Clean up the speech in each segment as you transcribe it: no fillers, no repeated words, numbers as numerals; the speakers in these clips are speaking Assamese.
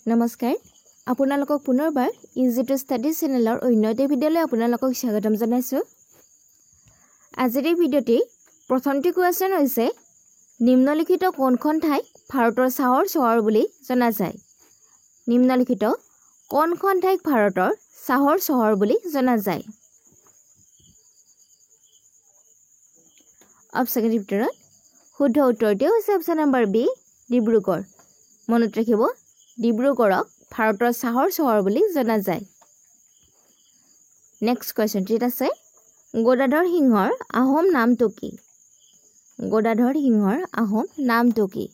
নমস্কাৰ আপোনালোকক পুনৰবাৰ ইজি টু ষ্টাডি চেনেলৰ অন্য এটা ভিডিঅ'লৈ আপোনালোকক স্বাগতম জনাইছোঁ। আজিৰ এই ভিডিঅ'টি প্ৰথমটি কুৱেশ্যন হৈছে নিম্নলিখিত কোনখন ঠাইক ভাৰতৰ চাহৰ চহৰ বুলি জনা যায়? নিম্নলিখিত কোনখন ঠাইক ভাৰতৰ চাহৰ চহৰ বুলি জনা যায়? অপশ্যনৰ ভিতৰত শুদ্ধ উত্তৰটো হৈছে অপশ্যন নম্বৰ বি ডিব্ৰুগড়। মনত ৰাখিব ডিব্ৰুগড়ক ভাৰতৰ চাহৰ চহৰ বুলি জনা যায়। নেক্সট কুৱেশ্যনটিত আছে গদাধৰ সিংহৰ আহোম নামটো কি? গদাধৰ সিংহৰ আহোম নামটো কি?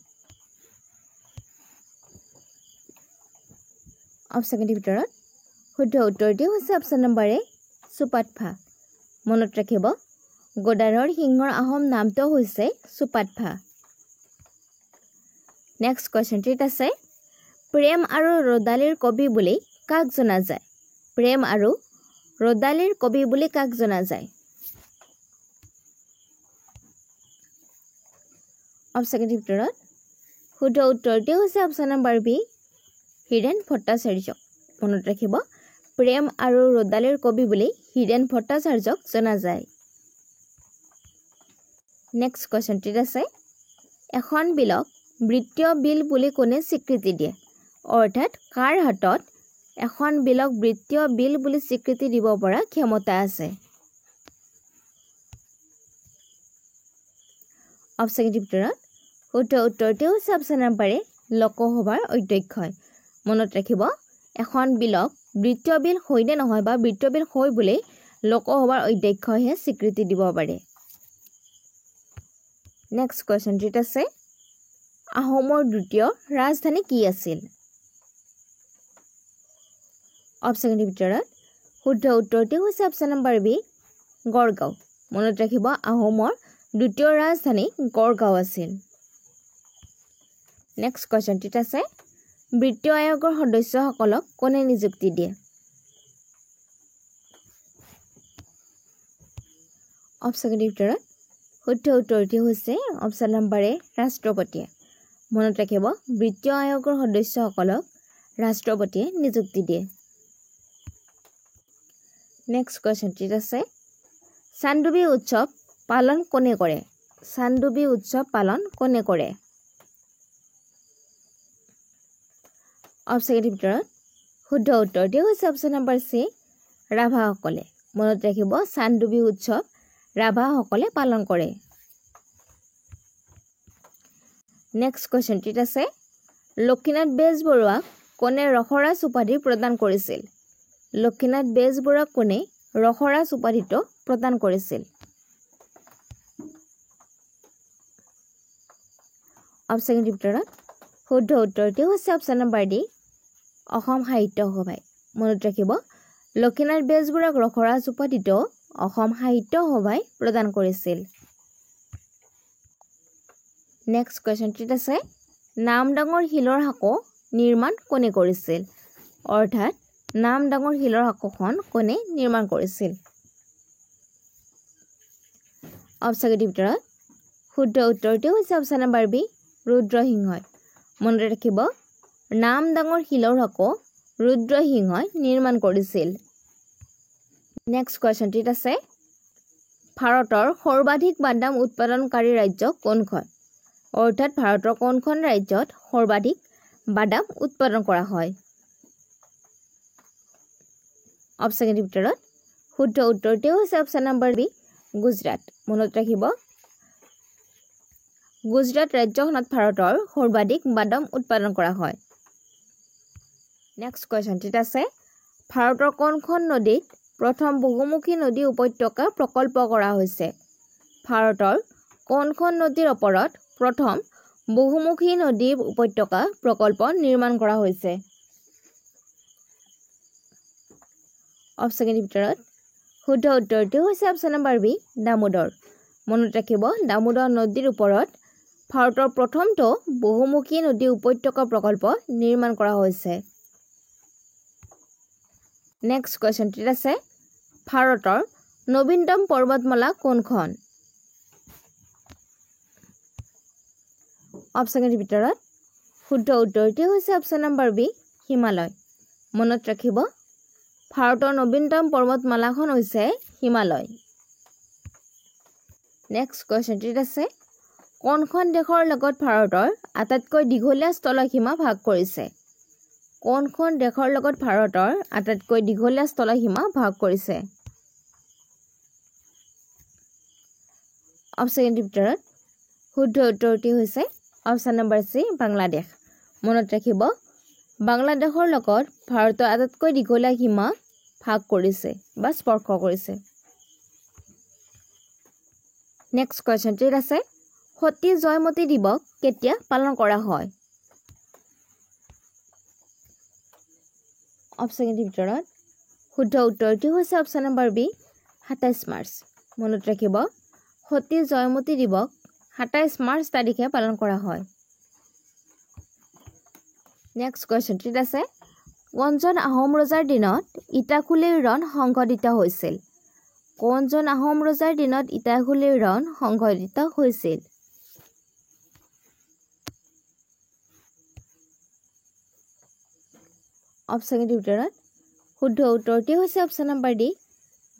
অপশ্যনৰ ভিতৰত শুদ্ধ উত্তৰটো হৈছে অপশ্যন নম্বৰ এ চুপাতফা। মনত ৰাখিব গদাধৰ সিংহৰ আহোম নামটো হৈছে চুপাতফা। নেক্সট কুৱেশ্যনটিত আছে প্ৰেম আৰু ৰদালিৰ কবি বুলি কাক জনা যায়? প্ৰেম আৰু ৰদালিৰ কবি বুলি কাক জনা যায়? অপশ্যনৰ ভিতৰত শুদ্ধ উত্তৰটো হৈছে option number B Hiren Bhattacharya. মনত ৰাখিব প্ৰেম আৰু ৰদালিৰ কবি বুলি হীৰেণ ভট্টাচাৰ্যক জনা যায়। নেক্সট কুৱেশ্যনটিত আছে এখন বিলক বৃত্তীয় বিল বুলি কোনে স্বীকৃতি দিয়ে? অৰ্থাৎ কাৰ হাতত এখন বিলক বৃত্তীয় বিল বুলি স্বীকৃতি দিব পৰা ক্ষমতা আছে? অপশ্যনৰ ভিতৰত শুদ্ধ উত্তৰটো হৈছে অপশ্যন নম্বৰ এ লোকসভাৰ অধ্যক্ষই। মনত ৰাখিব এখন বিলক বৃত্তীয় বিল হয় নে নহয় বা বৃত্তীয় বিল হয় বুলি লোকসভাৰ অধ্যক্ষইহে স্বীকৃতি দিব পাৰে। নেক্সট কুৱেশ্যনটিত আছে আহোমৰ দ্বিতীয় ৰাজধানী কি আছিল? অপশ্যনৰ ভিতৰত শুদ্ধ উত্তৰটো হৈছে অপশ্যন নম্বৰ বি গড়গাঁও। মনত ৰাখিব আহোমৰ দ্বিতীয় ৰাজধানী গড়গাঁও আছিল। নেক্সট কুৱেশ্যনটিত আছে বিত্তীয় আয়োগৰ সদস্যসকলক কোনে নিযুক্তি দিয়ে? অপশ্যনৰ ভিতৰত শুদ্ধ উত্তৰটো হৈছে অপশ্যন নম্বৰ এ ৰাষ্ট্ৰপতিয়ে। মনত ৰাখিব বিত্তীয় আয়োগৰ সদস্যসকলক ৰাষ্ট্ৰপতিয়ে নিযুক্তি দিয়ে। নেক্সট কুৱেশ্যনটিত আছে চান্দুবি উৎসৱ পালন কোনে কৰে? চান্দুবি উৎসৱ পালন কোনে কৰে? অপশ্যনৰ ভিতৰত শুদ্ধ উত্তৰটো হৈছে অপশ্যন নম্বৰ চি ৰাভাসকলে। মনত ৰাখিব চান্দুবি উৎসৱ ৰাভাসকলে পালন কৰে। নেক্সট কুৱেশ্যনটিত আছে লক্ষীনাথ বেজবৰুৱাক কোনে ৰসৰাজ উপাধি প্ৰদান কৰিছিল? লক্ষীনাথ বেজবৰুৱাক কোনে ৰসৰাজ উপাধিটো প্ৰদান কৰিছিল? অপশ্যনৰ ভিতৰত শুদ্ধ উত্তৰটো হৈছে অপশ্যন নম্বৰ ডি অসম সাহিত্য সভাই। মনত ৰাখিব লক্ষীনাথ বেজবৰুৱাক ৰসৰাজ উপাধিটো অসম সাহিত্য সভাই প্ৰদান কৰিছিল। নেক্সট কুৱেশ্যনটিত আছে নামদাঙৰ শিলৰ সাঁকো নিৰ্মাণ কোনে কৰিছিল? অৰ্থাৎ নামদাঙৰ শিলৰ সাঁকোখন কোনে নিৰ্মাণ কৰিছিল? অপশ্যনৰ ভিতৰত শুদ্ধ উত্তৰটো হৈছে অপশ্যন নম্বৰ বি ৰুদ্ৰসিংহই। মনত ৰাখিব নামদাঙৰ শিলৰ সাঁকো ৰুদ্ৰসিংহই নিৰ্মাণ কৰিছিল। নেক্সট কুৱেশ্যনটিত আছে ভাৰতৰ সৰ্বাধিক বাদাম উৎপাদনকাৰী ৰাজ্য কোনখন? অৰ্থাৎ ভাৰতৰ কোনখন ৰাজ্যত সৰ্বাধিক বাদাম উৎপাদন কৰা হয়? অপশ্যনৰ ভিতৰত শুদ্ধ উত্তৰটো হৈছে অপশ্যন নম্বৰ বি গুজৰাট। মনত ৰাখিব গুজৰাট ৰাজ্যখনত ভাৰতৰ সৰ্বাধিক বাদাম উৎপাদন কৰা হয়। নেক্সট কুৱেশ্যনটিত আছে ভাৰতৰ কোনখন নদীত প্ৰথম বহুমুখী নদী উপত্যকা প্ৰকল্প কৰা হৈছে? ভাৰতৰ কোনখন নদীৰ ওপৰত প্ৰথম বহুমুখী নদী উপত্যকা প্ৰকল্প নিৰ্মাণ কৰা হৈছে? অপশ্যনৰ ভিতৰত শুদ্ধ উত্তৰটো হৈছে অপশ্যন নম্বৰ বি দামোদৰ। মনত ৰাখিব দামোদৰ নদীৰ ওপৰত ভাৰতৰ প্ৰথমটো বহুমুখী নদী উপত্যকা প্ৰকল্প নিৰ্মাণ কৰা হৈছে। নেক্সট কুৱেশ্যনটিত আছে ভাৰতৰ নবীনতম পৰ্বতমালা কোনখন? অপশ্যনৰ ভিতৰত শুদ্ধ উত্তৰটো হৈছে অপশ্যন নম্বৰ বি হিমালয় মনত ৰাখিব ভাৰতৰ নবীনতম পৰ্বতমালাখন হৈছে হিমালয় নেক্সট কোৱেশ্চনটিত আছে কোনখন দেশৰ লগত ভাৰতৰ আটাইতকৈ দীঘলীয়া স্থলসীমা ভাগ কৰিছে কোনখন দেশৰ লগত ভাৰতৰ আটাইতকৈ দীঘলীয়া স্থলসীমা ভাগ কৰিছে অপচনৰ ভিতৰত শুদ্ধ উত্তৰটি হৈছে অপচন নম্বৰ সি বাংলাদেশ মনত ৰাখিব বাংলাদেশৰ লগত ভাৰতৰ আটাইতকৈ দীঘলীয়া সীমা ভাগ কৰিছে বা স্পৰ্শ কৰিছে নেক্সট কোৱেশ্চনটিত আছে সতী জয়মতী দিৱস কেতিয়া পালন কৰা হয় অপচনৰ ভিতৰত শুদ্ধ উত্তৰটি হৈছে অপচন নম্বৰ বি 27 মাৰ্চ মনত ৰাখিব সতী জয়মতী দিৱস 27 মাৰ্চ তাৰিখে পালন কৰা হয় নেক্সট কোৱেশ্চনটিত আছে কোনজন আহোম ৰজাৰ দিনত ইটাখুলিৰ ৰণ সংঘটিত হৈছিল কোনজন আহোম ৰজাৰ দিনত ইটাখুলিৰ ৰণ সংঘটিত হৈছিল অপচনৰ ভিতৰত শুদ্ধ উত্তৰটি হৈছে অপচন নম্বৰ ডি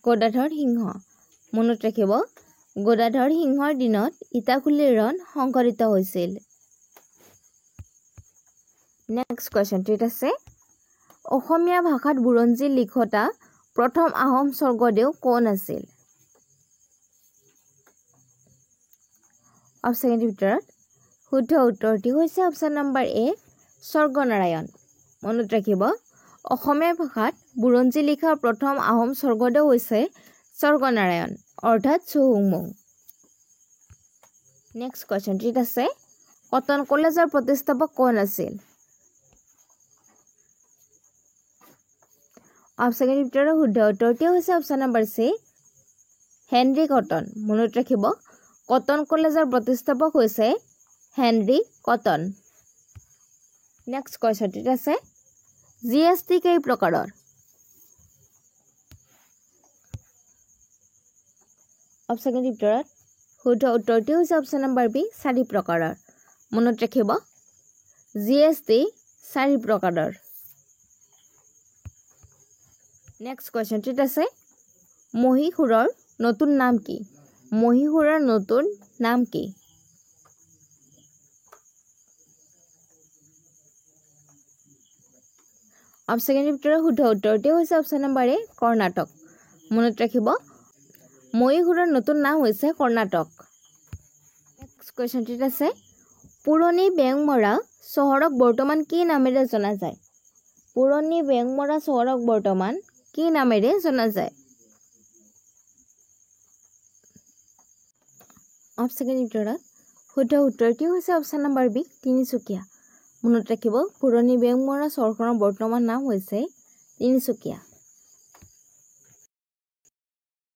গদাধৰ সিংহ মনত ৰাখিব গদাধৰ সিংহৰ দিনত ইটাখুলিৰ ৰণ সংঘটিত হৈছিল নেক্সট কোৱেশ্চনটিত আছে অসমীয়া ভাষাত বুৰঞ্জী লিখতা প্ৰথম আহোম স্বৰ্গদেউ কোন আছিল অপচনৰ ভিতৰত শুদ্ধ উত্তৰটি হৈছে অপচন নম্বৰ এ স্বৰ্গনাৰায়ণ মনত ৰাখিব অসমীয়া ভাষাত বুৰঞ্জী লিখা প্ৰথম আহোম স্বৰ্গদেউ হৈছে স্বৰ্গনাৰায়ণ অৰ্থাৎ চুহুংমুং নেক্সট কোৱেশ্চনটিত আছে কটন কলেজৰ প্ৰতিষ্ঠাপক কোন আছিল অপচনৰ ভিতৰত শুদ্ধ উত্তৰটি হৈছে অপচন নম্বৰ সি হেনৰি কটন মনত ৰাখিব কটন কলেজৰ প্ৰতিষ্ঠাপক হৈছে হেনৰি কটন নেক্সট কোৱেশ্চনটিত আছে জিএছটি কেই প্ৰকাৰৰ অপচনৰ ভিতৰত শুদ্ধ উত্তৰটি হৈছে অপচন নম্বৰ বি 4 প্ৰকাৰৰ মনত ৰাখিব জিএছটি 4 প্ৰকাৰৰ নেক্সট কোৱেশ্চনটিত আছে মহীশূৰৰ নতুন নাম কি মহীশূৰৰ নতুন নাম কি অপচনৰ ভিতৰত শুদ্ধ উত্তৰটি হৈছে অপচন নম্বৰ এ কৰ্ণাটক মনত ৰাখিব মহীশূৰৰ নতুন নাম হৈছে কৰ্ণাটক নেক্সট কোৱেশ্চনটিত আছে পুৰণি বেংমৰা চহৰক বৰ্তমান কি নামেৰে জনা যায় পুৰণি বেংমৰা চহৰক বৰ্তমান কি নামেৰে জনা যায় অপচনৰ ভিতৰত শুদ্ধ উত্তৰটি হৈছে অপচন নম্বৰ বি তিনিচুকীয়া মনত ৰাখিব পুৰণি বেংমৰা চহৰখনৰ বৰ্তমান নাম হৈছে তিনিচুকীয়া